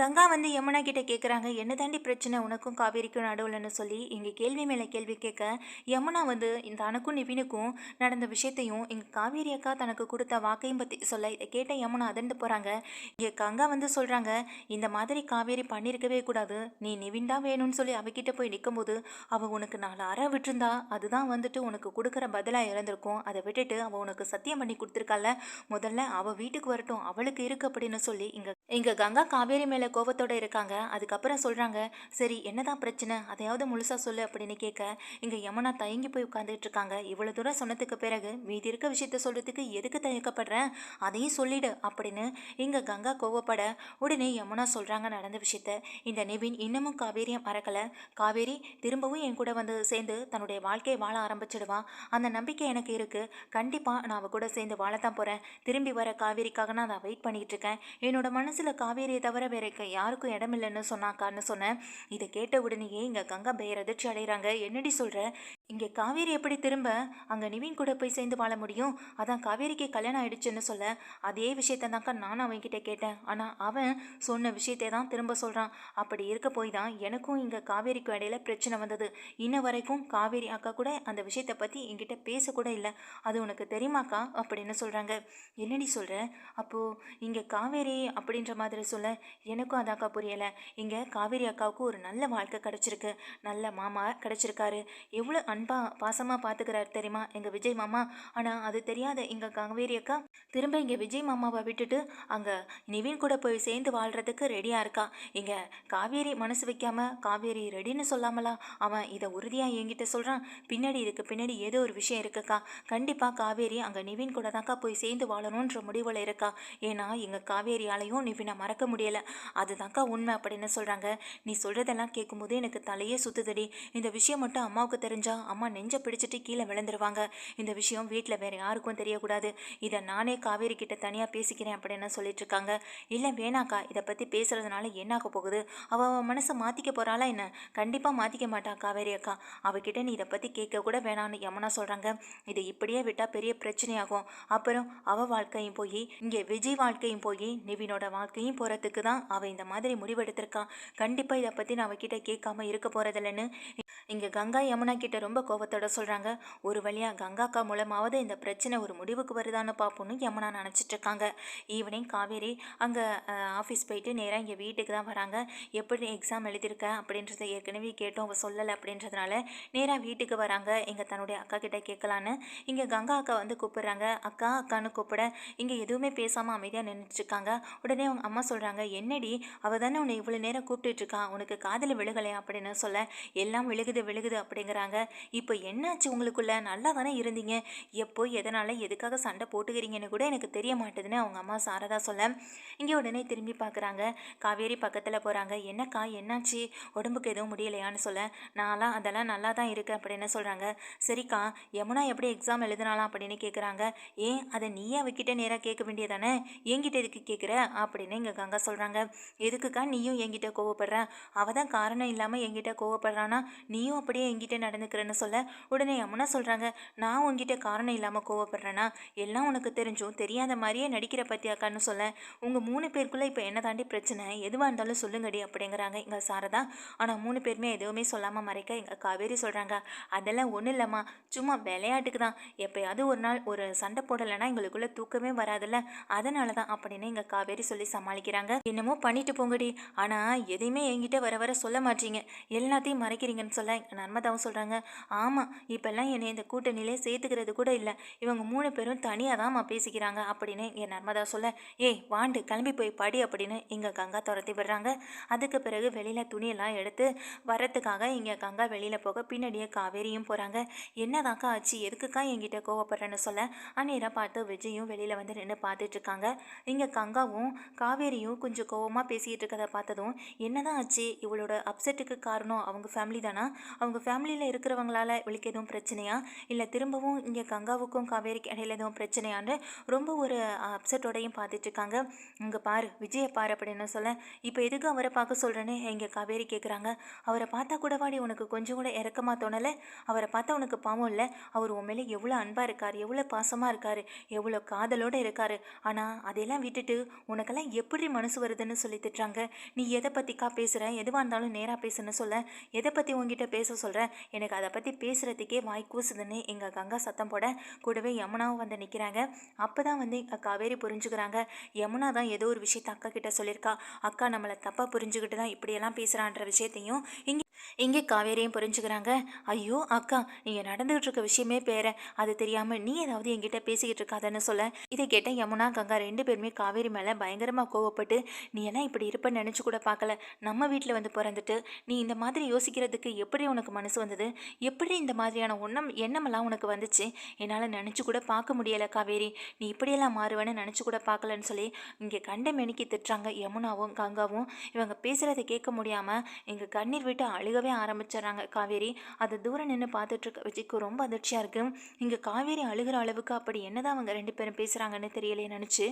கங்கா வந்து யமுனா கிட்ட கேட்குறாங்க, என்ன தாண்டி பிரச்சனை உனக்கும் காவேரிக்கும் நடுவுலன்னு சொல்லி இங்கே கேள்வி மேலே கேள்வி கேட்க, யமுனா வந்து இந்த தனக்கும் நிவினுக்கும் நடந்த விஷயத்தையும் இங்கே காவேரி அக்கா தனக்கு கொடுத்த வாக்கையும் பற்றி சொல்ல, இதை கேட்ட யமுனா அதிர்ந்து போகிறாங்க. இங்கே கங்கா வந்து சொல்கிறாங்க, இந்த மாதிரி காவேரி பண்ணியிருக்கவே கூடாது, நீ நிவின் தான் வேணும்னு சொல்லி அவகிட்ட போய் நிற்கும்போது அவள் உனக்கு 4 அறை விட்டுருந்தா அதுதான் வந்துட்டு உனக்கு கொடுக்குற பதிலாக இறந்திருக்கும். அதை விட்டுட்டு அவள் உனக்கு சத்தியம் பண்ணி கொடுத்துருக்கால, முதல்ல அவள் வீட்டுக்கு வரட்டும், அவளுக்கு இருக்கு அப்படின்னு சொல்லி இங்கே கங்கா காவேரி மேலே கோவத்தோட இருக்காங்க. அதுக்கப்புறம் சொல்கிறாங்க, சரி என்னதான் பிரச்சனை, அதையாவது முழுசாக சொல்லு அப்படின்னு கேட்க, இங்கே யமுனா தயங்கி போய் உட்காந்துட்டு இருக்காங்க. இவ்வளோ தூரம் சொன்னதுக்கு பிறகு மீதி இருக்க விஷயத்த சொல்கிறதுக்கு எதுக்கு தயக்கப்படுறேன், அதையும் சொல்லிடு அப்படின்னு இங்கே கங்கா கோவப்பட, உடனே யமுனா சொல்கிறாங்க நடந்த விஷயத்த. இந்த நிவின் இன்னமும் காவேரியை மறக்கலை, காவேரி திரும்பவும் என் கூட வந்து சேர்ந்து தன்னுடைய வாழ்க்கையை வாழ ஆரம்பிச்சிடுவான், அந்த நம்பிக்கை எனக்கு இருக்குது. கண்டிப்பாக நான் அவள் கூட சேர்ந்து வாழத்தான் போகிறேன். திரும்பி வர காவேரிக்காக நான் வெயிட் பண்ணிகிட்டு இருக்கேன். என்னோட மனசில் காவேரியை தவிர வேற யாருக்கும் இடமில்லைன்னு சொன்னாக்கான்னு சொன்னேன். இதை கேட்ட உடனேயே இங்கே கங்கா பெயர் அதிர்ச்சி அடைகிறாங்க. என்னடி சொல்கிற, இங்கே காவேரி எப்படி திரும்ப அங்கே நிவின் கூட போய் சேர்ந்து வாழ முடியும், அதான் காவேரிக்கு கல்யாணம் ஆயிடுச்சுன்னு சொல்ல, அதே விஷயத்த தான்க்கா நானும் அவன்கிட்ட கேட்டேன், ஆனால் அவன் சொன்ன விஷயத்தை தான் திரும்ப சொல்கிறான். அப்படி இருக்க போய் தான் எனக்கும் இங்கே காவேரிக்கும் இடையில பிரச்சனை வந்தது. இன்ன வரைக்கும் காவேரி அக்கா கூட அந்த விஷயத்தை பற்றி என்கிட்ட பேசக்கூட இல்லை. அது உனக்கு தெரியுமாக்கா அப்படின்னு சொல்கிறாங்க. என்னடி சொல்கிற, அப்போது இங்கே காவேரி அப்படின்ற மாதிரி சொல்ல, எனக்கும் அதாக்கா புரியலை. இங்கே காவேரி அக்காவுக்கு ஒரு நல்ல வாழ்க்கை கிடச்சிருக்கு, நல்ல மாமா கிடச்சிருக்காரு, எவ்வளோ அன்பாக பாசமாக பார்த்துக்கிறாரு தெரியுமா எங்கள் விஜய் மாமா. ஆனால் அது தெரியாத எங்கள் காவேரி அக்கா திரும்ப இங்கே விஜய் மாமாவை விட்டுட்டு அங்கே நிவின் கூட போய் சேர்ந்து வாழ்கிறதுக்கு ரெடியாக இருக்கா. இங்கே காவேரி மனசு வைக்காமல் காவேரி ரெடின்னு சொல்லாமலா அவன் இதை உறுதியாக என்கிட்ட சொல்கிறான். இதுக்கு பின்னாடி ஏதோ ஒரு விஷயம் இருக்குக்கா. கண்டிப்பாக காவேரி அங்கே நிவின் கூட தான்க்கா போய் சேர்ந்து வாழணுன்ற முடிவில் இருக்கா. ஏன்னா எங்கள் காவேரியாலையும் நிவினை மறக்க முடியலை, அதுதான்க்கா உண்மை அப்படின்னு சொல்கிறாங்க. நீ சொல்கிறதெல்லாம் கேட்கும்போது எனக்கு தலையே சுற்றுதடி. இந்த விஷயம் மட்டும் அம்மாவுக்கு தெரிஞ்சா அம்மா நெஞ்சை பிடிச்சிட்டு கீழே விழுந்துருவாங்க. இந்த விஷயம் வீட்டில் வேறு யாருக்கும் தெரியக்கூடாது. இதை நானே காவேரி கிட்ட தனியாக பேசிக்கிறேன் அப்படின்னு சொல்லிட்டு இருக்காங்க. இல்லை வேணாக்கா, இதை பற்றி பேசுறதுனால என்னாக போகுது, அவள் மனசை மாற்றிக்க போகிறாளா என்ன, கண்டிப்பாக மாற்றிக்க மாட்டா காவேரி அக்கா. அவகிட்ட நீ இதை பற்றி கேட்க கூட வேணான்னு யமுனா சொல்கிறாங்க. இதை இப்படியே விட்டால் பெரிய பிரச்சனையாகும். அப்புறம் அவள் வாழ்க்கையும் போய் இங்கே விஜய் வாழ்க்கையும் போய் நிவினோட வாழ்க்கையும் போகிறதுக்கு தான் அவள் இந்த மாதிரி முடிவெடுத்திருக்கான். கண்டிப்பாக இதை பற்றி நான் அவகிட்ட கேட்காம இருக்க போகிறதில்லன்னு இங்கே கங்கா யமுனா கிட்ட ரொம்ப கோபத்தோட சொல்கிறாங்க. ஒரு வழியாக கங்காக்கா மூலமாவது இந்த பிரச்சனை ஒரு முடிவுக்கு வருதான்னு பார்ப்போன்னு யமுனா நினச்சிட்டு இருக்காங்க. ஈவினிங் காவேரி அங்கே ஆஃபீஸ் போயிட்டு நேராக இங்கே வீட்டுக்கு தான் வராங்க. எப்படி எக்ஸாம் எழுதியிருக்க அப்படின்றத ஏற்கனவே கேட்டோம், அவள் சொல்லலை அப்படின்றதுனால நேராக வீட்டுக்கு வராங்க. இங்கே தன்னுடைய அக்கா கிட்ட கேட்கலான்னு இங்கே கங்கா அக்கா வந்து கூப்பிடுறாங்க. அக்கா அக்கான்னு கூப்பிட இங்கே எதுவுமே பேசாமல் அமைதியாக நின்றுட்டுருக்காங்க. உடனே அவங்க அம்மா சொல்கிறாங்க, என்னடி அவள் தானே உன்னை இவ்வளோ நேரம் கூப்பிட்டுட்ருக்கா, உனக்கு காதில் விழுகலையா அப்படின்னு சொல்ல, எல்லாம் விழுகுது விழுகுது அப்படிங்கிறாங்க. இப்போ என்னாச்சு உங்களுக்குள்ள, நல்லா தானே இருந்தீங்க, எப்போ எதனால் எதுக்காக சண்டை போட்டுக்கிறீங்கன்னு கூட எனக்கு தெரிய மாட்டேதுன்னு அவங்க அம்மா சாரதா சொல்ல, இங்கே உடனே திரும்பி பார்க்குறாங்க. காவேரி பக்கத்தில் போகிறாங்க. என்னக்கா என்னாச்சு, உடம்புக்கு எதுவும் முடியலையான்னு சொல்ல, நான்லாம் அதெல்லாம் நல்லா தான் இருக்கு அப்படின்னு சொல்கிறாங்க. சரிக்கா, யமுனா எப்படி எக்ஸாம் எழுதினாலாம் அப்படின்னு கேட்குறாங்க. ஏன் அதை நீயே அவகிட்ட நேராக கேட்க வேண்டியதானே, என்கிட்ட எதுக்கு கேட்குற அப்படின்னு இங்கே கங்கா சொல்கிறாங்க. எதுக்குக்கா நீயும் என்கிட்ட கோவப்படுற, அவள் தான் காரணம் இல்லாமல் என்கிட்ட கோவப்படுறானா, நீயும் அப்படியே என்கிட்ட நடந்துக்கிறேன்னு சொல்ல, உடனே யமுனா சொல்கிறாங்க, நான் உங்ககிட்ட காரணம் இல்லாமல் கோவப்படுறேன்னா, எல்லாம் உனக்கு தெரிஞ்சும் தெரியாத மாதிரியே நடிக்கிற பத்தியாக்கான்னு சொல்ல, உங்கள் 3 பேருக்குள்ளே இப்போ என்ன தாண்டி பிரச்சனை, எதுவாக இருந்தாலும் சொல்லுங்கடி அப்படிங்கிறாங்க எங்கள் சாரதா. ஆனால் 3 பேருமே எதுவுமே சொல்லாமல் மறைக்க எங்கள் காவேரி சொல்கிறாங்க, அதெல்லாம் ஒன்றும் இல்லைம்மா, சும்மா விளையாட்டுக்கு தான், எப்போயாவது ஒரு நாள் ஒரு சண்டை போடலைன்னா எங்களுக்குள்ளே தூக்கமே வராதுல்ல, அதனால தான் அப்படின்னு எங்கள் காவேரி சொல்லி சமாளிக்கிறாங்க. என்னமோ பண்ணிட்டு போங்கடி, ஆனால் எதையுமே என்கிட்ட வர வர சொல்ல மாட்டீங்க, எல்லாத்தையும் மறைக்கிறீங்கன்னு சொல்ல நர்மதாவும் சொல்கிறாங்க. ஆமாம், இப்போல்லாம் என்னை இந்த கூட்டணியிலே சேர்த்துக்கிறது கூட இல்லை, இவங்க 3 பேரும் தனியாக தான்மா பேசிக்கிறாங்க அப்படின்னு என் நர்மதா சொல்ல, ஏய் வாண்டு கிளம்பி போய் படி அப்படின்னு இங்கே கங்கா துரத்தி விடுறாங்க. அதுக்கு பிறகு வெளியில் துணியெல்லாம் எடுத்து வரத்துக்காக இங்கே கங்கா வெளியில் போக பின்னாடியே காவேரியும் போகிறாங்க. என்னதாக்கா ஆச்சு, எதுக்குக்கா என்கிட்ட கோவப்படுறேன்னு சொல்ல, அந்நேரம் பார்த்து விஜயும் வெளியில் வந்து நின்று பார்த்துட்ருக்காங்க. இங்கே கங்காவும் காவேரியும் கொஞ்சம் கோவமாக பேசிக்கிட்டு இருக்கதை பார்த்ததும், என்னதான் ஆச்சு, இவளோட அப்செட்டுக்கு காரணம் அவங்க ஃபேமிலி தானா, அவங்க ஃபேமிலியில் இருக்கிறவங்களால இவளுக்கு எதுவும் பிரச்சனையா, இல்லை திரும்பவும் இங்கே கங்காவுக்கும் காவேரிக்கு இடையில எதுவும் பிரச்சனையான்னு ரொம்ப ஒரு அப்செட்டோடையும் பார்த்துட்டு இருக்காங்க. இங்கே பாரு விஜயை பாரு அப்படின்னு சொல்ல, இப்போ எதுக்கு அவரை பார்க்க சொல்கிறேன்னு இங்கே காவேரி கேட்குறாங்க. அவரை பார்த்தா கூட வாடி உனக்கு கொஞ்சம் கூட இறக்கமாக தோணலை? அவரை பார்த்தா உனக்கு பாவம் இல்லை? அவர் உன் மேலே எவ்வளோ அன்பாக இருக்கார், எவ்வளோ பாசமாக இருக்கார், எவ்வளோ காதலோடு இருக்கார். ஆனால் அதையெல்லாம் விட்டுட்டு உனக்கெல்லாம் எப்படி மனசு வருதுன்னு சொல்லி திட்டுறாங்க. நீ எதை பற்றிக்கா பேசுகிற? எதுவாக இருந்தாலும் நேராக பேசுன்னு சொல்ல, எதை பற்றி உங்ககிட்ட பேச சொல்கிற? எனக்கு அதை பற்றி பேசுகிறதுக்கே வாய் கூசுதுன்னு எங்கள் கங்கா சத்தம் போட, கூடவே யமுனாவும் வந்து நிற்கிறாங்க. அப்போ தான் வந்து காவேரி புரிஞ்சுக்கிறாங்க. யமுனா தான் ஏதோ ஒரு விஷயத்த அக்கா கிட்ட சொல்லியிருக்கா. அக்கா நம்மளை தப்பாக புரிஞ்சுக்கிட்டு தான் இப்படியெல்லாம் பேசுகிறான்ற விஷயத்தையும் இங்கே காவேரியும் புரிஞ்சுக்கிறாங்க. ஐயோ அக்கா, நீங்கள் நடந்துகிட்டு இருக்க விஷயமே பேர, அது தெரியாமல் நீ ஏதாவது என்கிட்ட பேசிக்கிட்டு இருக்காதன்னு சொல்ல, இதை கேட்ட யமுனா கங்கா ரெண்டு பேருமே காவேரி மேலே பயங்கரமாக கோவப்பட்டு, நீ எல்லாம் இப்படி இருப்பேன்னு நினச்சி கூட பார்க்கல. நம்ம வீட்டில் வந்து பிறந்துட்டு நீ இந்த மாதிரி யோசிக்கிறதுக்கு எப்படி உனக்கு மனசு வந்தது? எப்படி இந்த மாதிரியான எண்ணமெல்லாம் உனக்கு வந்துச்சு? என்னால் நினச்சி கூட பார்க்க முடியலை காவேரி. நீ இப்படியெல்லாம் மாறுவேன்னு நினச்சி கூட பார்க்கலன்னு சொல்லி இங்கே கண்ட மெனிக்கி திட்டுறாங்க யமுனாவும் கங்காவும். இவங்க பேசுகிறத கேட்க முடியாமல் எங்கள் கண்ணீர் விட்டு அழுகவே ஆரம்பிச்சிடறாங்க காவேரி. அது தூரம் நின்று பார்த்துட்டு இருக்க விஜய்க்கு ரொம்ப அதிர்ச்சியாக இருக்குது. இங்கே காவேரி அழுகிற அளவுக்கு அப்படி என்னதான் அவங்க ரெண்டு பேரும் பேசுகிறாங்கன்னு தெரியலையே நினச்சி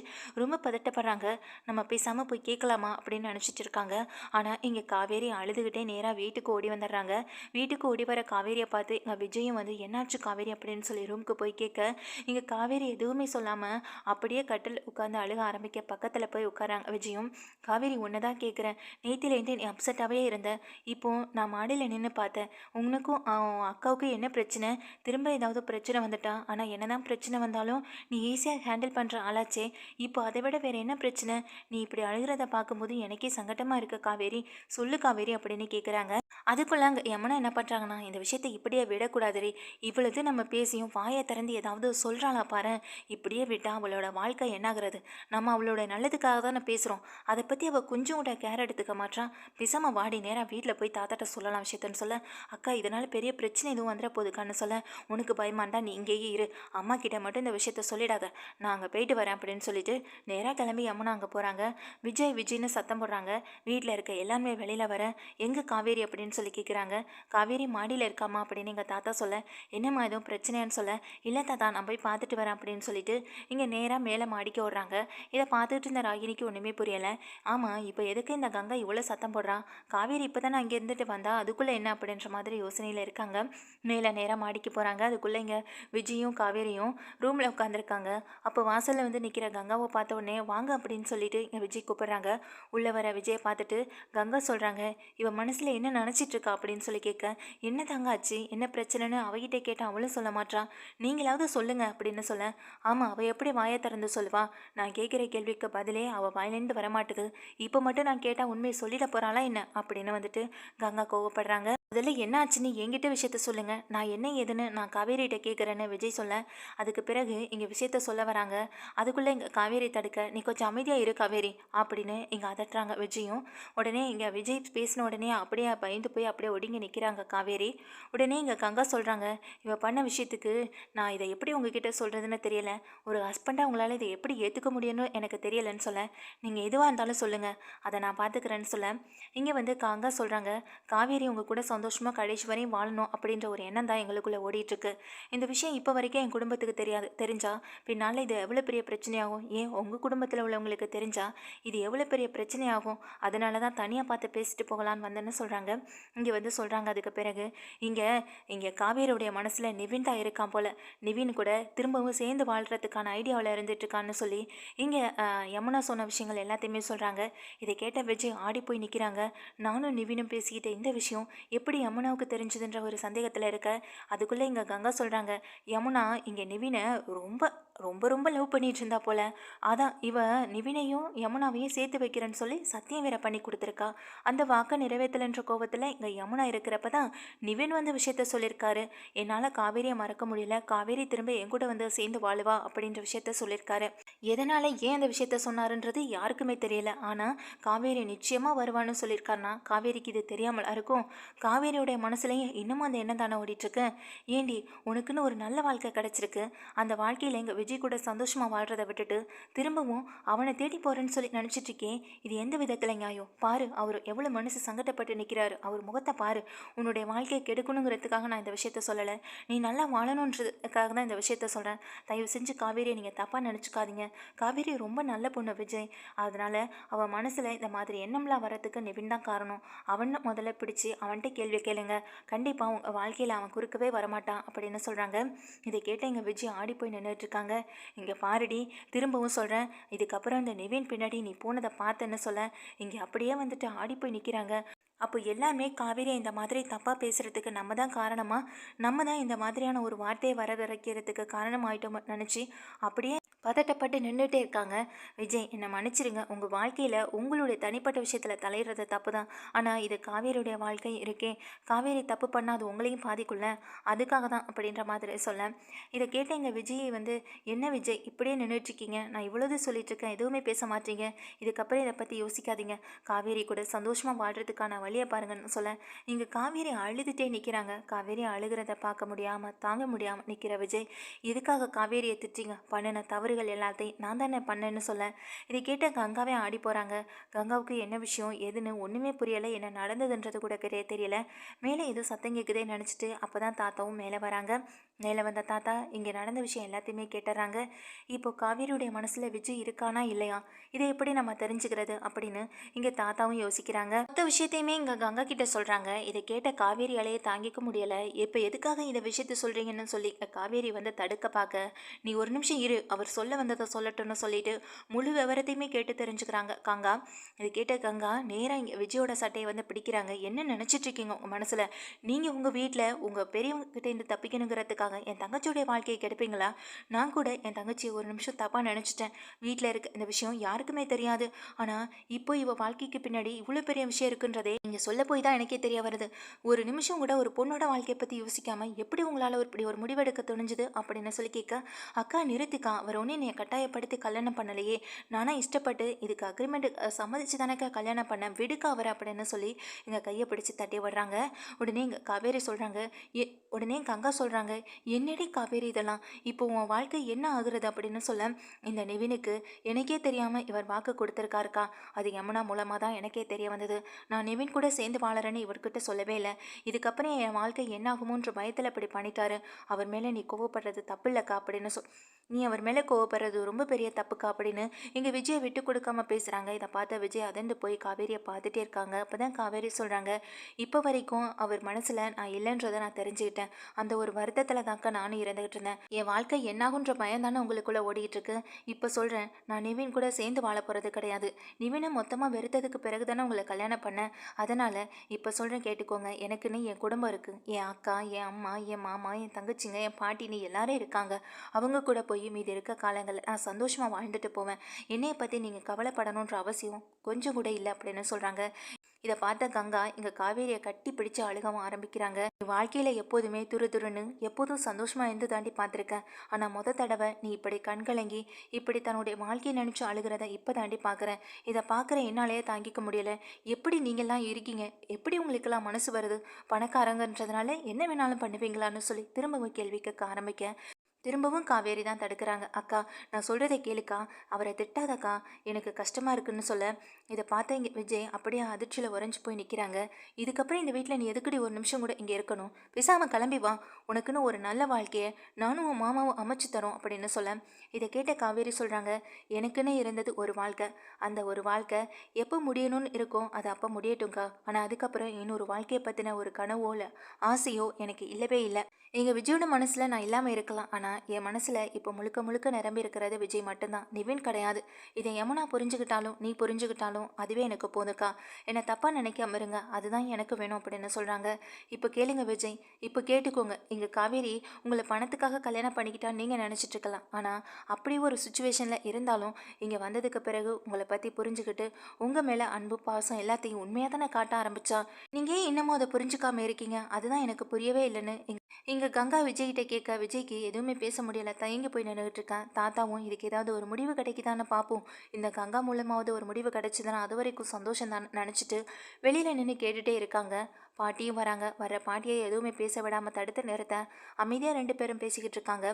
ரொம்ப பதட்டப்படுறாங்க. நம்ம பேசாமல் போய் கேட்கலாமா அப்படின்னு நினச்சிட்டு இருக்காங்க. ஆனால் இங்கே காவேரி அழுதுகிட்டே நேராக வீட்டுக்கு ஓடி வந்துடுறாங்க. வீட்டுக்கு ஓடி வர காவேரியை பார்த்து இங்கே விஜயும் வந்து என்னாச்சு காவேரி அப்படின்னு சொல்லி ரூமுக்கு போய் கேட்க, இங்கே காவேரி எதுவுமே சொல்லாமல் அப்படியே கட்டில் உட்காந்து அழுக ஆரம்பிக்க பக்கத்தில் போய் உட்காராங்க விஜயும். காவேரி ஒன்று தான் கேட்குறேன், நேத்திலேருந்து நீ அப்செட்டாகவே இருந்த, இப்போ நான் மாடியில் நின்று பார்த்தேன். உனக்கும் அக்காவுக்கும் என்ன பிரச்சனை? திரும்ப ஏதாவது பிரச்சனை வந்துட்டா? ஆனால் என்ன தான் பிரச்சனை வந்தாலும் நீ ஈஸியாக ஹேண்டில் பண்ணுற ஆளாச்சே, இப்போ அதை விட வேறு என்ன பிரச்சனை? நீ இப்படி அழுகிறத பார்க்கும்போது எனக்கே சங்கட்டமாக இருக்குது காவேரி, சொல்லு காவேரி அப்படின்னு கேட்குறாங்க. அதுக்குள்ள அங்கே யமுனா என்ன பண்ணுறாங்கன்னா, இந்த விஷயத்தை இப்படியே விடக்கூடாதுரி, இவ்வளவு நம்ம பேசியும் வாயை திறந்து ஏதாவது சொல்கிறாளா பாரு, இப்படியே விட்டால் அவளோட வாழ்க்கை என்னாகிறது? நம்ம அவளோட நல்லதுக்காக தானே பேசுகிறோம், அதை பற்றி அவள் கொஞ்சம் கூட கேர் எடுத்துக்க மாட்டான். பேசாமல் வாடி நேராக வீட்டில் போய் தாத்தாட்ட சொல்லலாம் விஷயத்தன்னு சொல்ல, அக்கா இதனால் பெரிய பிரச்சனை எதுவும் வந்துட போதுக்கான்னு சொல்ல, உனக்கு பயமா இருந்தா நீ இங்கேயே இரு, அம்மா கிட்ட மட்டும் இந்த விஷயத்த சொல்லிடாத, நான் அங்கே போயிட்டு வரேன் அப்படின்னு சொல்லிட்டு நேராக கிளம்பி யமுனா அங்கே போகிறாங்க. விஜய்னு சத்தம் போடுறாங்க. வீட்டில் இருக்க எல்லாருமே வெளியில் வர, எங்கே காவேரி அப்படின்னு சொல்லி கேட்குறாங்க. காவேரி மாடியில் இருக்காமா அப்படின்னு எங்கள் தாத்தா சொல்ல, என்னம்மா எதுவும் பிரச்சனையான்னு சொல்ல, இல்லை தாத்தா நான் போய் பார்த்துட்டு வரேன் அப்படின்னு சொல்லிட்டு இங்கே நேராக மேலே மாடிக்க விட்றாங்க. இதை பார்த்துட்டு இருந்த ராகினிக்கு ஒன்றுமே புரியலை. ஆமாம், இப்போ எதுக்கு இந்த கங்கா இவ்வளோ சத்தம் போடுறான்? காவேரி இப்போ தான் அங்கே இருந்துட்டு வந்தா, அதுக்குள்ளே என்ன அப்படின்ற மாதிரி யோசனையில் இருக்காங்க. மேலே நேராக மாடிக்கு போகிறாங்க. அதுக்குள்ளே இங்கே விஜயும் காவேரியும் ரூமில் உட்காந்துருக்காங்க. அப்போ வாசலில் வந்து நிற்கிற கங்காவை பார்த்த உடனே வாங்க அப்படின்னு சொல்லிட்டு இங்கே விஜய் கூப்பிட்றாங்க. உள்ளே வர விஜயை பார்த்துட்டு கங்கா சொல்கிறாங்க, இவன் மனசில் என்ன நினச்சிட்டு இருக்கா அப்படின்னு சொல்லி கேட்க, என்ன தாங்க ஆச்சு, என்ன பிரச்சனைன்னு அவகிட்ட கேட்டால் அவளும் சொல்ல மாட்டான், நீங்களாவது சொல்லுங்க அப்படின்னு சொல்ல, ஆமாம் அவள் எப்படி வாயை திறந்து சொல்லுவா? நான் கேட்குற கேள்விக்கு பதிலே அவள் வாயிலேருந்து வரமாட்டுது, இப்போ மட்டும் நான் கேட்டால் உண்மையை சொல்லிட போகிறாளா என்ன அப்படின்னு வந்துட்டு கங்கா கோவப்படுறாங்க. அதில் என்ன ஆச்சுன்னு என்கிட்ட விஷயத்த சொல்லுங்க, நான் என்ன ஏதுன்னு நான் காவேரிகிட்ட கேட்குறேன்னு விஜய் சொல்ல, அதுக்கு பிறகு இங்கே விஷயத்த சொல்ல வராங்க. அதுக்குள்ளே இங்கே காவேரி தடுக்க, நீ கொஞ்சம் அமைதியாக இரு காவேரி அப்படின்னு இங்கே அதட்டுறாங்க விஜயும். உடனே இங்கே விஜய் பேசின உடனே அப்படியே பயந்து போய் அப்படியே ஒடுங்கி நிற்கிறாங்க காவேரி. உடனே இங்கே கங்கா சொல்கிறாங்க, இவ பண்ண விஷயத்துக்கு நான் இதை எப்படி உங்ககிட்ட சொல்கிறதுன்னு தெரியல, ஒரு ஹஸ்பண்டாக உங்களால் இதை எப்படி ஏற்றுக்க முடியும்னு எனக்கு தெரியலைன்னு சொல்ல, நீங்கள் எதுவாக இருந்தாலும் சொல்லுங்கள், அதை நான் பார்த்துக்கிறேன்னு சொல்ல, இங்கே வந்து கங்கா சொல்கிறாங்க, காவேரி உங்கள் கூட சந்தோஷமாக கடைசி வரையும் வாழணும் அப்படின்ற ஒரு எண்ணம் தான் எங்களுக்குள்ளே ஓடிட்டுருக்கு. இந்த விஷயம் இப்போ வரைக்கும் என் குடும்பத்துக்கு தெரிஞ்சா பின்னால் இது எவ்வளோ பெரிய பிரச்சனையாகும், ஏன் உங்கள் குடும்பத்தில் உள்ளவங்களுக்கு தெரிஞ்சா இது எவ்வளோ பெரிய பிரச்சனையாகும், அதனால தான் தனியாக பார்த்து பேசிட்டு போகலான்னு வந்தேன்னு சொல்கிறாங்க. இங்கே வந்து சொல்கிறாங்க, அதுக்கு பிறகு இங்கே காவேரியுடைய மனசில் நிவின் தான் இருக்கான் போல், நிவின் கூட திரும்பவும் சேர்ந்து வாழ்கிறதுக்கான ஐடியாவில் இருந்துட்டுருக்கான்னு சொல்லி இங்கே யமுனா சொன்ன விஷயங்கள் எல்லாத்தையுமே சொல்கிறாங்க. இதை கேட்ட விஜய் ஆடி போய் நிற்கிறாங்க. நானும் நிவினும் பேசிக்கிட்ட இந்த விஷயம் எப்படி யமுனாவுக்கு தெரிஞ்சதுன்ற ஒரு சந்தேகத்தில் இருக்க, அதுக்குள்ளே இங்கே கங்கா சொல்கிறாங்க, யமுனா இங்கே நிவினை ரொம்ப ரொம்ப ரொம்ப லவ் பண்ணிட்டு இருந்தா போல, அதான் இவ நிவினையும் யமுனாவையும் சேர்த்து வைக்கிறேன்னு சொல்லி சத்தியம் வேற பண்ணி கொடுத்துருக்கா. அந்த வாக்கை நிறைவேற்றலைன்ற கோபத்தில் இங்கே யமுனா இருக்கிறப்ப தான் நிவின் வந்து விஷயத்த சொல்லியிருக்காரு. என்னால் காவேரியை மறக்க முடியல, காவேரி திரும்ப என் கூட வந்து சேர்ந்து வாழுவா அப்படின்ற விஷயத்த சொல்லியிருக்காரு. எதனால் ஏன் அந்த விஷயத்த சொன்னாருன்றது யாருக்குமே தெரியல. ஆனால் காவேரி நிச்சயமாக வருவான்னு சொல்லியிருக்காருனா காவேரிக்கு இது தெரியாமல் இருக்கும். காவேரியோடைய மனசுலையும் இன்னமும் அந்த எண்ணம் தானே ஓடிட்டுருக்கு. ஏண்டி உனக்குன்னு ஒரு நல்ல வாழ்க்கை கிடச்சிருக்கு, அந்த வாழ்க்கையில் எங்கள் விஜய் கூட சந்தோஷமாக வாழ்கிறத விட்டுட்டு திரும்பவும் அவனை தேடி போகிறேன்னு சொல்லி நினச்சிட்டு இருக்கேன். இது எந்த விதத்தில் நியாயம்? பாரு, அவர் எவ்வளோ மனசு சங்கடப்பட்டு நிற்கிறாரு. அவர் முகத்தை பாரு. உன்னுடைய வாழ்க்கையை கெடுக்கணுங்கிறதுக்காக நான் இந்த விஷயத்த சொல்லலை. நீ நல்லா வாழணுன்றதுக்காக தான் இந்த விஷயத்த சொல்கிறேன். தயவு செஞ்சு காவேரியை நீங்கள் தப்பாக நினச்சிக்காதீங்க. காவேரி ரொம்ப நல்ல பொண்ணு விஜய். அதனால் அவள் மனசில் இந்த மாதிரி எண்ணம்லாம் வரத்துக்கு நிவின் தான் காரணம். அவனை முதல்ல பிடிச்சி அவன்கிட்ட கேள்வி கேளுங்க. கண்டிப்பாக உங்கள் வாழ்க்கையில் அவன் குறுக்கவே வரமாட்டான் அப்படின்னு சொல்கிறாங்க. இதை கேட்ட எங்கள் விஜய் ஆடி போய் நின்றுட்டுருக்காங்க. இங்கே பாருடி, திரும்பவும் சொல்கிறேன், இதுக்கப்புறம் இந்த நிவின் பின்னாடி நீ போனதை பார்த்தேன்னு சொல்ல இங்கே அப்படியே வந்துட்டு ஆடி போய் நிற்கிறாங்க. அப்போ எல்லாருமே காவேரியை இந்த மாதிரி தப்பாக பேசுகிறதுக்கு நம்ம தான் காரணமாக, நம்ம தான் இந்த மாதிரியான ஒரு வார்த்தையை வர வைக்கிறதுக்கு காரணமாயிட்டோம் நினச்சி அப்படியே பதட்டப்பட்டு நின்றுட்டே இருக்காங்க. விஜய், என்னை மன்னிச்சிருங்க. உங்கள் வாழ்க்கையில் உங்களுடைய தனிப்பட்ட விஷயத்தில் தலையிடுறது தப்பு தான். ஆனால் இது காவேரியுடைய வாழ்க்கை இருக்கே. காவேரி தப்பு பண்ணால் அது உங்களையும் பாதிக்குள்ள, அதுக்காக தான் அப்படின்ற மாதிரி சொல்ல இதை கேட்ட எங்கள் விஜயை வந்து, என்ன விஜய் இப்படியே நின்றுட்டுருக்கீங்க? நான் இவ்வளோது சொல்லிட்டுருக்கேன், எதுவுமே பேச மாட்டீங்க. இதுக்கப்புறம் இதை பற்றி யோசிக்காதீங்க. காவேரி கூட சந்தோஷமாக வாழ்கிறதுக்கான வழியை பாருங்கன்னு சொல்ல இங்கே காவேரி அழுதுகிட்டே நிற்கிறாங்க. காவேரி அழுகிறத பார்க்க முடியாமல் தாங்க முடியாமல் நிற்கிற விஜய், எதுக்காக காவேரியை திட்டிங்க? பண்ணின தவறுகள் எல்லாத்தையும் நான் தானே பண்ணேன்னு சொல்ல இதை கேட்ட கங்காவே ஆடி போகிறாங்க. கங்காவுக்கு என்ன விஷயம் எதுன்னு ஒன்றுமே புரியலை. என்ன நடந்ததுன்றது கூட தெரியல. மேலே ஏதோ சத்தம் கேட்குதே நினச்சிட்டு அப்போ தான் தாத்தாவும் மேலே வராங்க. மேலே வந்த தாத்தா இங்கே நடந்த விஷயம் எல்லாத்தையுமே கேட்டுறாங்க. இப்போ காவேரியுடைய மனசில் விஜய் இருக்கானா இல்லையா, இதை எப்படி நம்ம தெரிஞ்சுக்கிறது அப்படின்னு இங்கே தாத்தாவும் யோசிக்கிறாங்க. மொத்த விஷயத்தையுமே இங்கே கங்கா கிட்ட சொல்கிறாங்க. இதை கேட்ட காவேரியாலேயே தாங்கிக்க முடியலை. இப்போ எதுக்காக இந்த விஷயத்த சொல்கிறீங்கன்னு சொல்லி காவேரி வந்து தடுக்க பார்க்க, நீ ஒரு நிமிஷம் இரு, அவர் சொல்ல வந்ததை சொல்லட்டும்னு சொல்லிட்டு முழு விவரத்தையுமே கேட்டு தெரிஞ்சுக்கிறாங்க கங்கா. இது கேட்ட கங்கா நேராக இங்கே விஜயோட சட்டையை வந்து பிடிக்கிறாங்க. என்ன நினச்சிட்டு இருக்கீங்க உங்கள் மனசில்? நீங்கள் உங்கள் வீட்டில் உங்கள் பெரியவங்ககிட்ட இருந்து தப்பிக்கணுங்கிறதுக்காக என் தங்கச்சியோடைய வாழ்க்கையை கெடுப்பீங்களா? நான் கூட என் தங்கச்சியை ஒரு நிமிஷம் தப்பாக நினச்சிட்டேன். வீட்டில் இருக்க இந்த விஷயம் யாருக்குமே தெரியாது. ஆனால் இப்போ இவ வாழ்க்கைக்கு பின்னாடி இவ்வளோ பெரிய விஷயம் இருக்குன்றதே நீங்கள் சொல்ல போய் தான் எனக்கே தெரிய வருது. ஒரு நிமிஷம் கூட ஒரு பொண்ணோட வாழ்க்கையை பற்றி யோசிக்காமல் எப்படி உங்களால் இப்படி ஒரு முடிவெடுக்க துணிஞ்சுது அப்படின்னு சொல்லி கேட்க, அக்கா நிறுத்திக்கா, அவர் ஒன்றும் என்னை கட்டாயப்படுத்தி கல்யாணம் பண்ணலையே, நானா இஷ்டப்பட்டு இதுக்கு அக்ரிமெண்ட் சம்மதிச்சு தானக்கா கல்யாணம் பண்ணேன், விடுக்கா அவர் அப்படின்னு சொல்லி எங்கள் கையை பிடிச்சி தட்டி விடுறாங்க. உடனே எங்கள் காவேரி சொல்கிறாங்க, உடனே கங்கா சொல்கிறாங்க, என்னடி காவேரி இதெல்லாம், இப்போ உன் வாழ்க்கை என்ன ஆகுறது அப்படின்னு சொல்ல இந்த நிவினுக்கு எனக்கே தெரியாமல் இவர் வாக்கு கொடுத்துருக்காருக்கா. அது யமுனா மூலமாக தான் எனக்கே தெரிய வந்தது. நான் நிவின் கூட சேர்ந்து வாழறேன்னு இவர்கிட்ட சொல்லவே இல்லை. இதுக்கப்புறம் என் வாழ்க்கை என்ன ஆகுமோன்ற பயத்தில் இப்படி பண்ணிட்டாரு. அவர் மேலே நீ கோவப்படுறது தப்பு இல்லைக்கா அப்படின்னு நீ அவர் மேலே கோவப்படுறது ரொம்ப பெரிய தப்புக்கா அப்படின்னு இங்கே விஜயை விட்டு கொடுக்காம பேசுகிறாங்க. இதை பார்த்த விஜய் அதந்து போய் காவேரியை பார்த்துட்டே இருக்காங்க. அப்போ தான் காவேரி சொல்கிறாங்க, இப்போ வரைக்கும் அவர் மனசில் நான் இல்லைன்றதை நான் தெரிஞ்சுக்கிட்டேன். அந்த ஒரு வருத்தத்தில் தாக்க நானும் இருந்துகிட்டு இருந்தேன். என் வாழ்க்கை என்னாகுன்ற பயம் தானே உங்களுக்குள்ளே ஓடிக்கிட்டு இருக்கு. இப்போ சொல்கிறேன், நான் நிவின் கூட சேர்ந்து வாழ போகிறது கிடையாது. நிவினை மொத்தமாக வெறுத்ததுக்கு பிறகு தானே உங்களை கல்யாணம் பண்ணேன். அதனால் இப்போ சொல்கிறேன் கேட்டுக்கோங்க, எனக்குன்னு என் குடும்பம் இருக்குது. என் அக்கா, என் அம்மா, என் மாமா, என் தங்கச்சிங்க, என் பாட்டினி எல்லாரும் இருக்காங்க. அவங்க கூட போய் மீதி இருக்க காலங்களில் நான் சந்தோஷமாக வாழ்ந்துட்டு போவேன். என்னையை பற்றி நீங்கள் கவலைப்படணுன்ற அவசியம் கொஞ்சம் கூட இல்லை அப்படின்னு சொல்கிறாங்க. இதை பார்த்த கங்கா இங்கே காவேரியை கட்டி பிடிச்சு அழுகவும் ஆரம்பிக்கிறாங்க. வாழ்க்கையில் எப்போதுமே துருன்னு எப்போதும் சந்தோஷமாக இருந்து தாண்டி பார்த்துருக்கேன். ஆனால் தடவை நீ இப்படி கண்கலங்கி இப்படி தன்னுடைய வாழ்க்கையை நினச்சி அழுகிறத இப்போ தாண்டி பார்க்குறேன். இதை பார்க்குற என்னாலேயே தாங்கிக்க முடியல. எப்படி நீங்கள்லாம் இருக்கீங்க? எப்படி உங்களுக்கெல்லாம் மனசு வருது? பணக்காரங்கன்றதுனால என்ன வேணாலும் பண்ணுவீங்களான்னு சொல்லி திரும்பவும் கேள்வி கேட்க ஆரம்பிக்க திரும்பவும் காவேரி தான் தடுக்கிறாங்க. அக்கா, நான் சொல்கிறத கேளுக்கா, அவரை திட்டாதக்கா, எனக்கு கஷ்டமாக இருக்குன்னு சொல்ல இதை பார்த்த இங்கே விஜய் அப்படியே அதிர்ச்சியில் உறைஞ்சி போய் நிற்கிறாங்க. இதுக்கப்புறம் இந்த வீட்டில் நீ எதுக்கடி ஒரு நிமிஷம் கூட இங்கே இருக்கணும்? பேசாமல் கிளம்பி வா, உனக்குன்னு ஒரு நல்ல வாழ்க்கையை நானும் உன் மாமாவும் அமைச்சு தரோம் அப்படின்னு சொல்ல இதை கேட்ட காவேரி சொல்கிறாங்க, எனக்குன்னு இருந்தது ஒரு வாழ்க்கை. அந்த ஒரு வாழ்க்கை எப்போ முடியணும்னு இருக்கோ அது அப்போ முடியட்டும்க்கா. ஆனால் அதுக்கப்புறம் இன்னொரு வாழ்க்கையை பற்றின ஒரு கனவோ இல்லை ஆசையோ எனக்கு இல்லவே இல்லை. எங்கள் விஜயோட மனசில் நான் இல்லாமல் இருக்கலாம். ஆனால் என் மனசில் இப்போ முழுக்க முழுக்க நிரம்பி இருக்கிறது விஜய் மட்டும்தான், நிவின் கிடையாது. இதை யமுனா புரிஞ்சுக்கிட்டாலும் நீ புரிஞ்சுக்கிட்டாலும் அதுவே எனக்கு போதுக்கா. என்னை தப்பாக நினைக்காம இருங்க, அதுதான் எனக்கு வேணும் அப்படின்னு சொல்கிறாங்க. இப்போ கேளுங்க விஜய், இப்போ கேட்டுக்கோங்க. இங்கே காவேரி உங்களை பணத்துக்காக கல்யாணம் பண்ணிக்கிட்டா நீங்கள் நினச்சிட்டு இருக்கலாம். ஆனால் அப்படி ஒரு சுச்சுவேஷனில் இருந்தாலும் இங்கே வந்ததுக்கு பிறகு உங்களை பற்றி புரிஞ்சுக்கிட்டு உங்கள் மேலே அன்பு பாசம் எல்லாத்தையும் உண்மையாக தானே காட்ட ஆரம்பித்தா. நீங்கள் ஏன் இன்னமும் அதை புரிஞ்சுக்காமல் இருக்கீங்க? அதுதான் எனக்கு புரியவே இல்லைன்னு இங்கே கங்கா விஜய்கிட்ட கேட்க விஜய்க்கு எதுவுமே பேச முடியலை. தயங்கி போய் நின்றுட்டு இருக்கேன். தாத்தாவும் இதுக்கு ஏதாவது ஒரு முடிவு கிடைக்குதான்னு பார்ப்போம், இந்த கங்கா மூலமாவது ஒரு முடிவு கிடைச்சிதுன்னா அது வரைக்கும் சந்தோஷம் தான் நினச்சிட்டு வெளியில் நின்று கேட்டுகிட்டே இருக்காங்க. பாட்டியும் வராங்க. வர்ற பாட்டியை எதுவுமே பேச விடாமல் தடுத்து நிறுத்த அமைதியாக 2 பேரும் பேசிக்கிட்டு இருக்காங்க.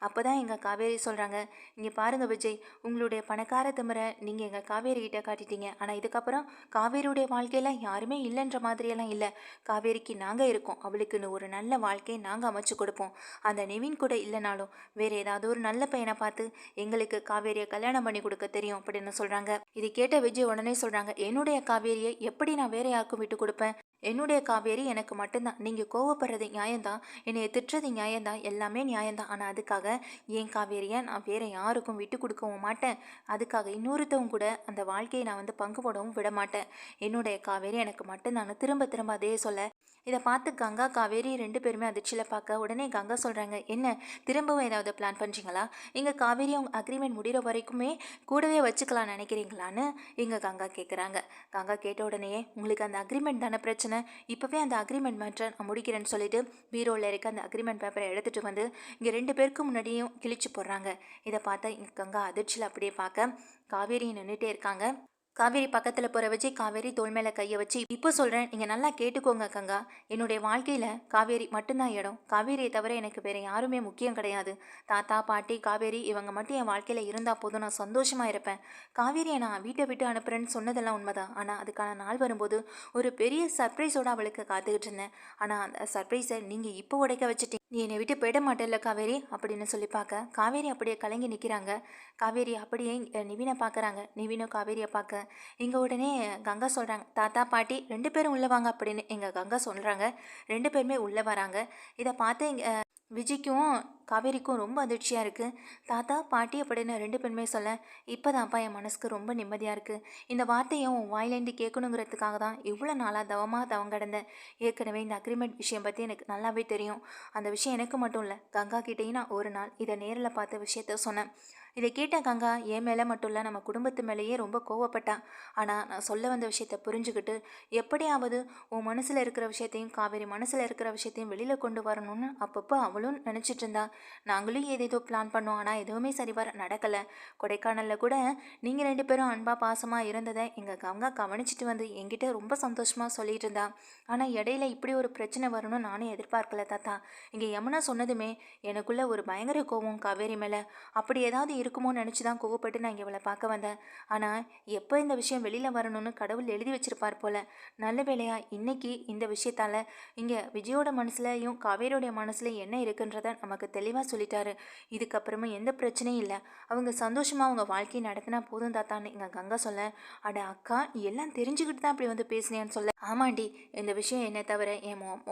அப்போ தான் எங்கள் காவேரி சொல்கிறாங்க, இங்கே பாருங்கள் விஜய், உங்களுடைய பணக்கார திமிரை நீங்கள் எங்கள் காவேரி கிட்ட காட்டிட்டீங்க. ஆனால் இதுக்கப்புறம் காவேரியுடைய வாழ்க்கையில் யாருமே இல்லைன்ற மாதிரியெல்லாம் இல்லை. காவேரிக்கு நாங்கள் இருக்கோம். அவளுக்குன்னு ஒரு நல்ல வாழ்க்கையை நாங்கள் அமைச்சு கொடுப்போம். அந்த நிவின் கூட இல்லைனாலும் வேறு ஏதாவது ஒரு நல்ல பையனை பார்த்து எங்களுக்கு காவேரியை கல்யாணம் பண்ணி கொடுக்க தெரியும் அப்படின்னு சொல்கிறாங்க. இது கேட்ட விஜய் உடனே சொல்கிறாங்க, என்னுடைய காவேரியை எப்படி நான் வேற யாருக்கும் விட்டு கொடுப்பேன்? என்னுடைய காவேரி எனக்கு மட்டும்தான். நீங்கள் கோவப்படுறது நியாயம்தான், என்னை திட்டுறது நியாயம்தான், எல்லாமே நியாயம்தான். ஆனால் அதுக்காக என் காவேரியை நான் வேற யாருக்கும் விட்டு கொடுக்கவும் மாட்டேன். அதுக்காக இன்னொருத்தவங்க கூட அந்த வாழ்க்கையை நான் பங்கு போடவும் விட மாட்டேன். என்னுடைய காவேரி எனக்கு மட்டும்தான் திரும்ப திரும்ப அதே சொல்ல, இதை பார்த்து கங்கா காவேரி 2 பேருமே அதிர்ச்சியில் பார்க்க உடனே கங்கா சொல்கிறாங்க, என்ன திரும்பவும் ஏதாவது பிளான் பண்ணுறீங்களா? எங்கள் காவேரி அவங்க அக்ரிமெண்ட் முடிகிற வரைக்குமே கூடவே வச்சுக்கலாம் நினைக்கிறீங்களான்னு எங்கள் கங்கா கேட்குறாங்க. கங்கா கேட்ட உடனே, உங்களுக்கு அந்த அக்ரிமெண்ட் தானே பிரச்சனை, இப்போவே அந்த அக்ரிமெண்ட் மேட்ரை நான் முடிக்கிறேன்னு சொல்லிட்டு பீரோவில் இருக்க அந்த அக்ரிமெண்ட் பேப்பரை எடுத்துகிட்டு வந்து இங்கே 2 பேருக்கு முன்னாடியும் கிழிச்சு போடுறாங்க. இதை பார்த்தா இங்கே கங்கா அதிர்ச்சியில் அப்படியே பார்க்க காவேரி நின்றுட்டே இருக்காங்க. காவேரி பக்கத்தில் போகிற விஜய் காவேரி தோள் மேலே கையை வச்சு, இப்போ சொல்கிறேன், நீங்கள் நல்லா கேட்டுக்கோங்க கங்கா, என்னுடைய வாழ்க்கையில் காவேரி மட்டும்தான் இடம். காவேரியை தவிர எனக்கு வேறு யாருமே முக்கியம் கிடையாது. தாத்தா பாட்டி காவேரி இவங்க மட்டும் என் வாழ்க்கையில் இருந்தால் போதும், நான் சந்தோஷமாக இருப்பேன். காவேரியை நான் வீட்டை விட்டு அனுப்புகிறேன்னு சொன்னதெல்லாம் உண்மைதான். ஆனால் அதுக்கான நாள் வரும்போது ஒரு பெரிய சர்ப்ரைஸோடு அவளுக்கு காத்துக்கிட்டு இருந்தேன். ஆனால் அந்த சர்ப்ரைஸை நீங்கள் இப்போ உடைக்க வச்சுட்டீங்க. நீ என்னை விட்டு போயிட மாட்டேல்ல காவேரி அப்படின்னு சொல்லி பார்க்க காவேரி அப்படியே கலங்கி நிற்கிறாங்க. காவேரி அப்படியே நிவினை பார்க்குறாங்க. நிவினும் காவேரியை பார்க்க இங்கே உடனே கங்கா சொல்கிறாங்க, தாத்தா பாட்டி 2 பேரும் உள்ளே வாங்க அப்படின்னு எங்கள் கங்கா சொல்கிறாங்க. 2 பேருமே உள்ளே வராங்க. இதை பார்த்து விஜய்க்கும் காவேரிக்கும் ரொம்ப அதிர்ச்சியாக இருக்குது. தாத்தா பாட்டி அப்படின்னு 2 பேருமே சொல்ல, இப்போ தான்ப்பா என் மனசுக்கு ரொம்ப நிம்மதியாக இருக்குது. இந்த வார்த்தையை உன் வாயிலேருந்து கேட்கணுங்கிறதுக்காக தான் இவ்வளோ நாளாக தவம் கிடந்தேன். ஏற்கனவே இந்த அக்ரிமெண்ட் விஷயம் பற்றி எனக்கு நல்லாவே தெரியும். அந்த விஷயம் எனக்கு மட்டும் இல்லை, கங்கா கிட்டேயும் நான் ஒரு நாள் இதை நேரில் பார்த்த விஷயத்த சொன்னேன். இதை கேட்ட கங்கா என் மேலே மட்டும் இல்லை, நம்ம குடும்பத்து மேலேயே ரொம்ப கோவப்பட்டான். ஆனால் நான் சொல்ல வந்த விஷயத்தை புரிஞ்சுக்கிட்டு எப்படியாவது உன் மனசில் இருக்கிற விஷயத்தையும் காவேரி மனசில் இருக்கிற விஷயத்தையும் வெளியில் கொண்டு வரணும்னு அப்பப்போ அவளும் நினச்சிட்டு இருந்தா. நாங்களும் ஏதேதோ பிளான் பண்ணோம், ஆனால் எதுவுமே சரிவர நடக்கலை. கொடைக்கானலில் கூட நீங்கள் 2 பேரும் அன்பாக பாசமாக இருந்ததை எங்கள் கங்கா கவனிச்சிட்டு வந்து என்கிட்ட ரொம்ப சந்தோஷமாக சொல்லிட்டு இருந்தா. ஆனால் இடையில இப்படி ஒரு பிரச்சனை வரணும்னு நானும் எதிர்பார்க்கல தாத்தா. இங்கே யமுனா சொன்னதுமே எனக்குள்ள ஒரு பயங்கர கோவம் காவேரி மேலே. அப்படி ஏதாவது இருக்குமோன்னு நினச்சி தான் கோவப்பட்டு நான் இங்கே இவளை பார்க்க வந்தேன். ஆனால் எப்போ இந்த விஷயம் வெளியில் வரணும்னு கடவுள் எழுதி வச்சிருப்பார் போல். நல்ல வேலையா இன்னைக்கு இந்த விஷயத்தால் இங்கே விஜயோட மனசுலையும் காவேரியோடைய மனசுலையும் என்ன இருக்குன்றத நமக்கு தெளிவாக சொல்லிட்டாரு. இதுக்கப்புறமும் எந்த பிரச்சனையும் இல்லை, அவங்க சந்தோஷமாக அவங்க வாழ்க்கையை நடத்தினா போதும் தாத்தான்னு எங்கள் கங்கா சொல்ல, அட அக்கா எல்லாம் தெரிஞ்சுக்கிட்டு தான் அப்படி பேசினேன்னு சொல்ல, ஆமாண்டி, இந்த விஷயம் என்ன தவிர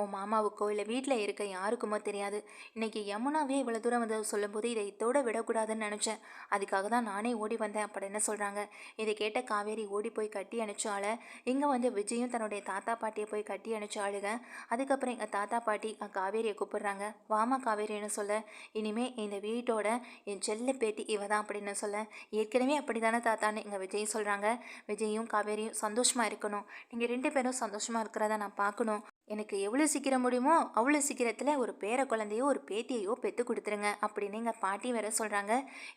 உன் மாமாவுக்கோ இல்லை வீட்டில் இருக்க யாருக்குமோ தெரியாது. இன்னைக்கு யமுனாவே இவ்வளோ தூரம் சொல்லும்போது இதை இதோட விடக்கூடாதுன்னு நினச்சேன். அதுக்காக தான் நானே ஓடி வந்தேன் அப்படின்னு சொல்கிறாங்க. இதை கேட்ட காவேரி ஓடி போய் கட்டி அணைச்சால. இங்கே விஜயும் தன்னுடைய தாத்தா பாட்டியை போய் கட்டி அணைச்சாளுங்க. அதுக்கப்புறம் எங்கள் தாத்தா பாட்டி காவேரியை கூப்பிடுறாங்க. வாமா காவேரின்னு சொல்ல, இனிமே இந்த வீட்டோட என் செல்ல பேட்டி இவ தான் அப்படின்னு சொல்ல, ஏற்கனவே அப்படி தானே தாத்தான்னு எங்கள் விஜய் சொல்கிறாங்க. விஜயும் காவேரியும் சந்தோஷமாக இருக்கணும், நீங்கள் 2 பேரும் சந்தோஷமாக இருக்கிறத நான் பார்க்கணும். எனக்கு எவ்வளோ சீக்கிரம் முடியுமோ அவ்வளோ சீக்கிரத்தில் ஒரு பேர குழந்தையோ ஒரு பேத்தியையோ பெற்று கொடுத்துருங்க அப்படின்னு எங்கள் பாட்டி வேற சொல்கிறாங்க.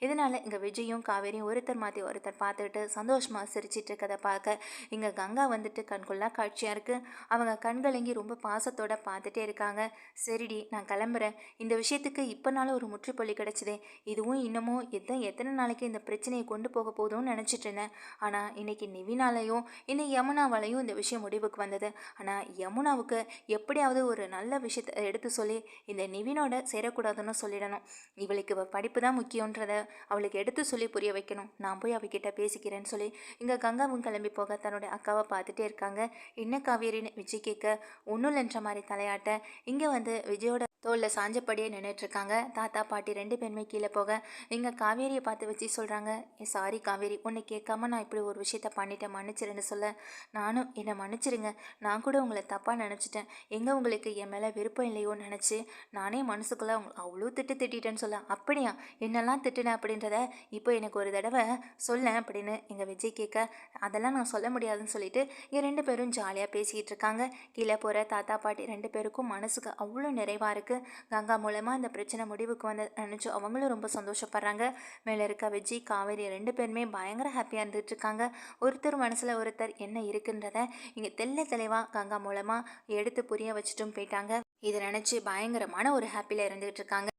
இதனால் இங்கே விஜயும் காவேரியும் ஒருத்தர் மாற்றி ஒருத்தர் பார்த்துக்கிட்டு சந்தோஷமாக சிரிச்சிட்டு இருக்கதை பார்க்க இங்கே கங்கா கண்கொள்ளா காட்சியாக இருக்குது. அவங்க கண்கலங்கி ரொம்ப பாசத்தோடு பார்த்துட்டே இருக்காங்க. சரிடி நான் கிளம்புறேன், இந்த விஷயத்துக்கு இப்போனாலும் ஒரு முற்றுப்புள்ளி கிடச்சிதே, இதுவும் இன்னமும் எத்தனை நாளைக்கு இந்த பிரச்சனையை கொண்டு போக போதும்னு நினச்சிட்டு இருந்தேன். ஆனால் இன்னைக்கு நிவினாலையும் இன்னும் யமுனாவாலையும் இந்த விஷயம் முடிவுக்கு வந்தது. ஆனால் யமுனாவுக்கு எப்படியாவது ஒரு நல்ல விஷயத்தை எடுத்து சொல்லி இந்த நிவினோட சேரக்கூடாதுன்னு சொல்லிடணும். இவளுக்கு படிப்பு தான் முக்கியன்றதை அவளுக்கு எடுத்து சொல்லி புரிய வைக்கணும். நான் போய் அவகிட்ட பேசிக்கிறேன்னு சொல்லி இங்கே கங்காவும் கிளம்பி போக தன்னுடைய அக்காவை பார்த்துட்டே இருக்காங்க. என்ன காவேரின்னு விஜய் கேட்க ஒன்றும் இல்லைன்ற மாதிரி தலையாட்ட இங்கே விஜயோட தோளில் சாஞ்சப்படியே நின்றுட்டுருக்காங்க. தாத்தா பாட்டி 2 பேருமே கீழே போக இங்கே காவேரியை பார்த்து வச்சு சொல்கிறாங்க, சாரி காவேரி, உன்னை கேட்காம நான் இப்படி ஒரு விஷயத்த பண்ணிட்டேன், மன்னிச்சிருன்னு சொல்ல, நானும் என்னை மன்னிச்சிருங்க, நான் கூட உங்களை தப்பாக நினச்சிட்டேன், எங்கே உங்களுக்கு என் மேலே விருப்பம் இல்லையோன்னு நினச்சி நானே மனசுக்குள்ளே அவ்வளோ திட்டிட்டேன்னு சொல்ல, அப்படியா என்னெல்லாம் திட்டுனேன் அப்படின்றத இப்போ எனக்கு ஒரு தடவை சொல்ல அப்படின்னு எங்கள் விஜய் கேட்க, அதெல்லாம் நான் சொல்ல முடியாதுன்னு சொல்லிட்டு இங்கே 2 பேரும் ஜாலியாக பேசிக்கிட்டு இருக்காங்க. கீழே போகிற தாத்தா பாட்டி 2 பேருக்கும் மனசுக்கு அவ்வளோ நிறைவாக இருக்குது. கங்கா மூலமாக இந்த பிரச்சனை முடிவுக்கு நினச்சி அவங்களும் ரொம்ப சந்தோஷப்படுறாங்க. மேலே இருக்க விஜய் காவேரி 2 பேருமே பயங்கர ஹாப்பியாக இருந்துகிட்ருக்காங்க. ஒருத்தர் மனசில் ஒருத்தர் என்ன இருக்குன்றத இங்கே தெளிவாக கங்கா மூலமாக எடுத்து புரிய வச்சுட்டும் போயிட்டாங்க. இதை நினச்சி பயங்கரமான ஒரு ஹாப்பியில் இருந்துகிட்டு இருக்காங்க.